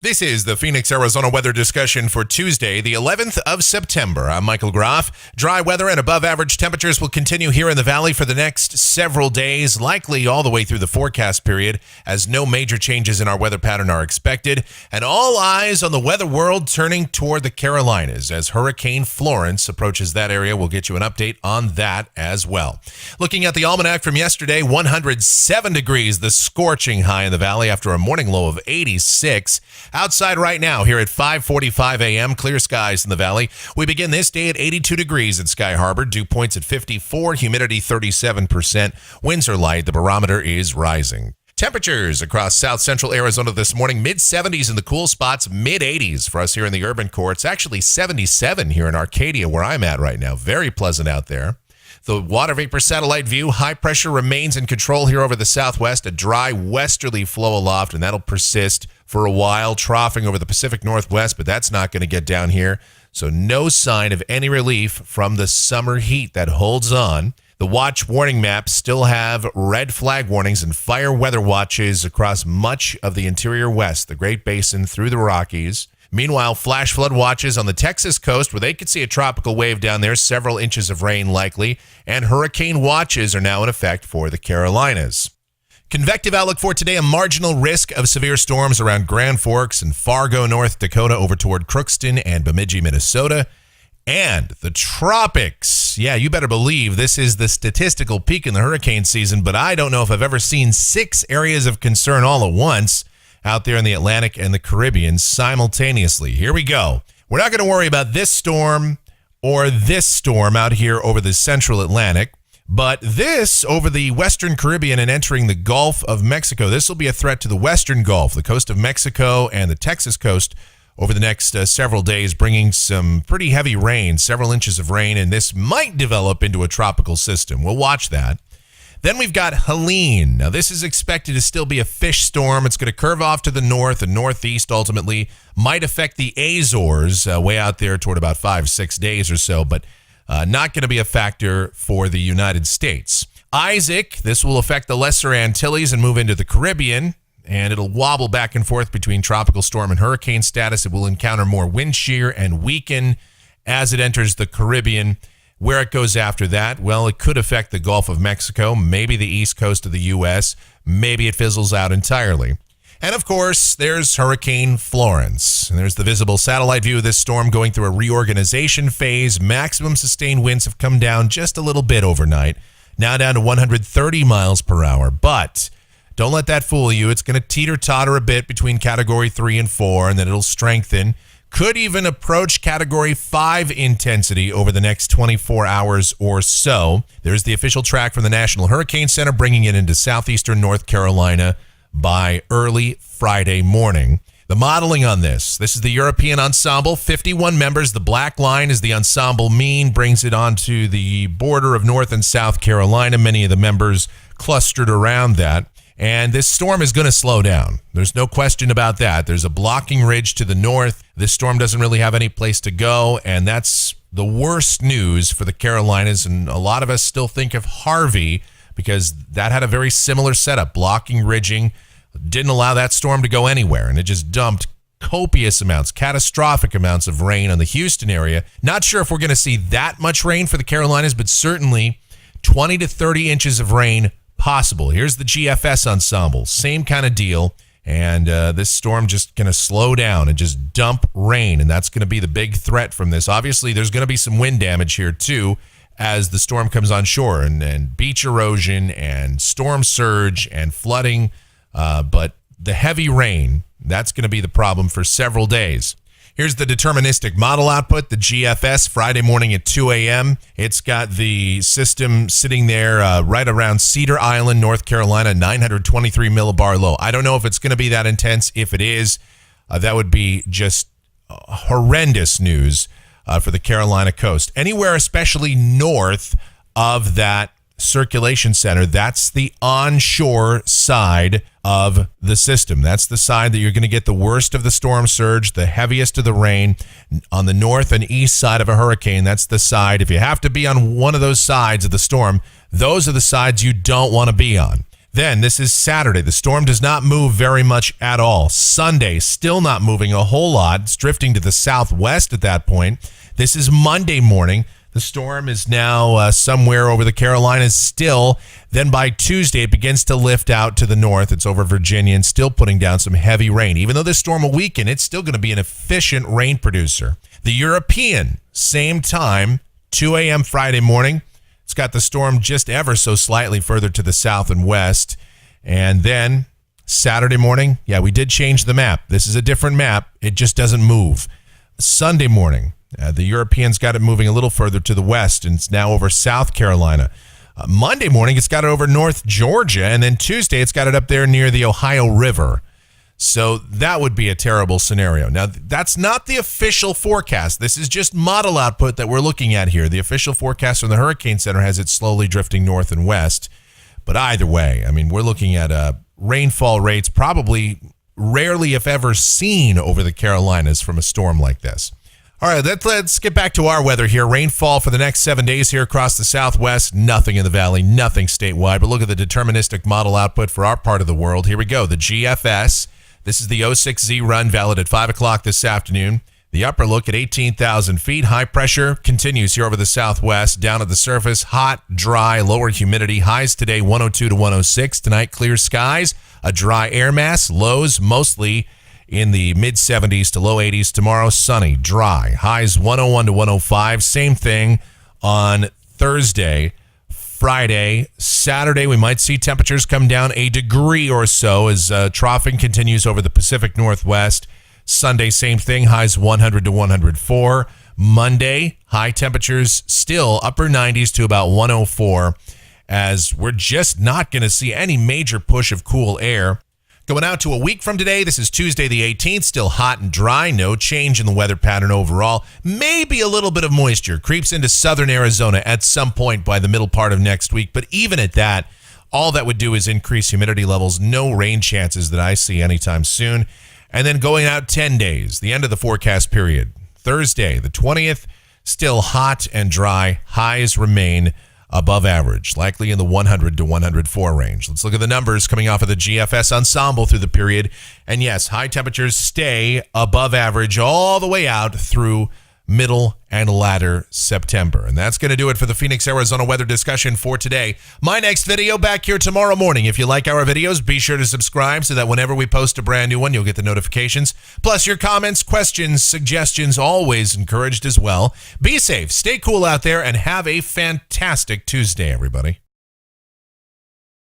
This is the Phoenix, Arizona weather discussion for Tuesday, the 11th of September. I'm Michael Groff. Dry weather and above average temperatures will continue here in the valley for the next several days, likely all the way through the forecast period, as no major changes in our weather pattern are expected. And all eyes on the weather world turning toward the Carolinas as Hurricane Florence approaches that area. We'll get you an update on that as well. Looking at the almanac from yesterday, 107 degrees, the scorching high in the valley after a morning low of 86. Outside right now here at 5:45 a.m., clear skies in the valley. We begin this day at 82 degrees at Sky Harbor. Dew points at 54, humidity 37%. Winds are light. The barometer is rising. Temperatures across south central Arizona this morning, mid-70s in the cool spots, mid-80s for us here in the urban core. It's actually 77 here in Arcadia where I'm at right now. Very pleasant out there. The water vapor satellite view, high pressure remains in control here over the southwest, a dry westerly flow aloft, and that'll persist for a while, troughing over the Pacific Northwest, but that's not going to get down here. So no sign of any relief from the summer heat that holds on. The watch warning maps still have red flag warnings and fire weather watches across much of the interior west, the Great Basin through the Rockies. Meanwhile, flash flood watches on the Texas coast where they could see a tropical wave down there, several inches of rain likely, and hurricane watches are now in effect for the Carolinas. Convective outlook for today, a marginal risk of severe storms around Grand Forks and Fargo, North Dakota, over toward Crookston and Bemidji, Minnesota. And the tropics. Yeah, you better believe this is the statistical peak in the hurricane season, but I don't know if I've ever seen 6 areas of concern all at once out there in the Atlantic and the Caribbean simultaneously. Here we go. We're not going to worry about this storm or this storm out here over the central Atlantic, but this over the western Caribbean and entering the Gulf of Mexico. This will be a threat to the western Gulf, the coast of Mexico and the Texas coast over the next several days, bringing some pretty heavy rain, several inches of rain, and this might develop into a tropical system. We'll watch that. Then we've got Helene. Now, this is expected to still be a fish storm. It's going to curve off to the north and northeast ultimately. Might affect the Azores way out there toward about 5-6 days or so, but not going to be a factor for the United States. Isaac, this will affect the Lesser Antilles and move into the Caribbean, and it'll wobble back and forth between tropical storm and hurricane status. It will encounter more wind shear and weaken as it enters the Caribbean. Where it goes after that, well, it could affect the Gulf of Mexico, maybe the east coast of the U.S., maybe it fizzles out entirely. And, of course, there's Hurricane Florence. And there's the visible satellite view of this storm going through a reorganization phase. Maximum sustained winds have come down just a little bit overnight, now down to 130 miles per hour. But don't let that fool you. It's going to teeter-totter a bit between Category 3 and 4, and then it'll strengthen. Could even approach Category 5 intensity over the next 24 hours or so. There's the official track from the National Hurricane Center, bringing it into southeastern North Carolina by early Friday morning. The modeling on this is the European ensemble, 51 members. The black line is the ensemble mean, brings it onto the border of North and South Carolina. Many of the members clustered around that. And this storm is going to slow down. There's no question about that. There's a blocking ridge to the north. This storm doesn't really have any place to go, and that's the worst news for the Carolinas. And a lot of us still think of Harvey because that had a very similar setup. Blocking, ridging, didn't allow that storm to go anywhere, and it just dumped copious amounts, catastrophic amounts of rain on the Houston area. Not sure if we're going to see that much rain for the Carolinas, but certainly 20 to 30 inches of rain possible. Here's the GFS ensemble. Same kind of deal. And this storm just going to slow down and just dump rain. And that's going to be the big threat from this. Obviously, there's going to be some wind damage here, too, as the storm comes on shore. And beach erosion and storm surge and flooding. But the heavy rain, that's going to be the problem for several days. Here's the deterministic model output, the GFS, Friday morning at 2 a.m. It's got the system sitting there right around Cedar Island, North Carolina, 923 millibar low. I don't know if it's going to be that intense. If it is, that would be just horrendous news for the Carolina coast. Anywhere especially north of that circulation center, that's the onshore side of the system. That's the side that you're going to get the worst of the storm surge, the heaviest of the rain. On the north and east side of a hurricane, that's the side. If you have to be on one of those sides of the storm, those are the sides you don't want to be on. Then this is Saturday. The storm does not move very much at all. Sunday, still not moving a whole lot. It's drifting to the southwest at that point. This is Monday morning. The storm is now somewhere over the Carolinas still. Then by Tuesday, it begins to lift out to the north. It's over Virginia and still putting down some heavy rain. Even though this storm will weaken, it's still going to be an efficient rain producer. The European, same time, 2 a.m. Friday morning. It's got the storm just ever so slightly further to the south and west. And then Saturday morning, we did change the map. This is a different map. It just doesn't move. Sunday morning, the Europeans got it moving a little further to the west, and it's now over South Carolina. Monday morning, it's got it over North Georgia, and then Tuesday, it's got it up there near the Ohio River. So that would be a terrible scenario. Now, that's not the official forecast. This is just model output that we're looking at here. The official forecast from the Hurricane Center has it slowly drifting north and west. But either way, I mean, we're looking at rainfall rates probably rarely, if ever, seen over the Carolinas from a storm like this. All right, let's get back to our weather here. Rainfall for the next 7 days here across the southwest. Nothing in the valley, nothing statewide. But look at the deterministic model output for our part of the world. Here we go. The GFS. This is the 06Z run, valid at 5 o'clock this afternoon. The upper look at 18,000 feet. High pressure continues here over the southwest. Down at the surface, hot, dry, lower humidity. Highs today 102 to 106. Tonight, clear skies, a dry air mass. Lows mostly in the mid-70s to low 80s. Tomorrow, sunny, dry. Highs 101 to 105. Same thing on Thursday. Friday, Saturday, we might see temperatures come down a degree or so as troughing continues over the Pacific Northwest. Sunday, same thing, highs 100 to 104. Monday, high temperatures still upper 90s to about 104, as we're just not going to see any major push of cool air. Going out to a week from today, this is Tuesday the 18th, still hot and dry, no change in the weather pattern overall. Maybe a little bit of moisture creeps into southern Arizona at some point by the middle part of next week, but even at that, all that would do is increase humidity levels. No rain chances that I see anytime soon. And then going out 10 days, the end of the forecast period, Thursday the 20th, still hot and dry, highs remain above average, likely in the 100 to 104 range. Let's look at the numbers coming off of the GFS ensemble through the period. And yes, high temperatures stay above average all the way out through middle and latter September. And that's going to do it for the Phoenix, Arizona weather discussion for today. My next video back here tomorrow morning. If you like our videos, be sure to subscribe so that whenever we post a brand new one, you'll get the notifications. Plus your comments, questions, suggestions, always encouraged as well. Be safe, stay cool out there, and have a fantastic Tuesday, everybody.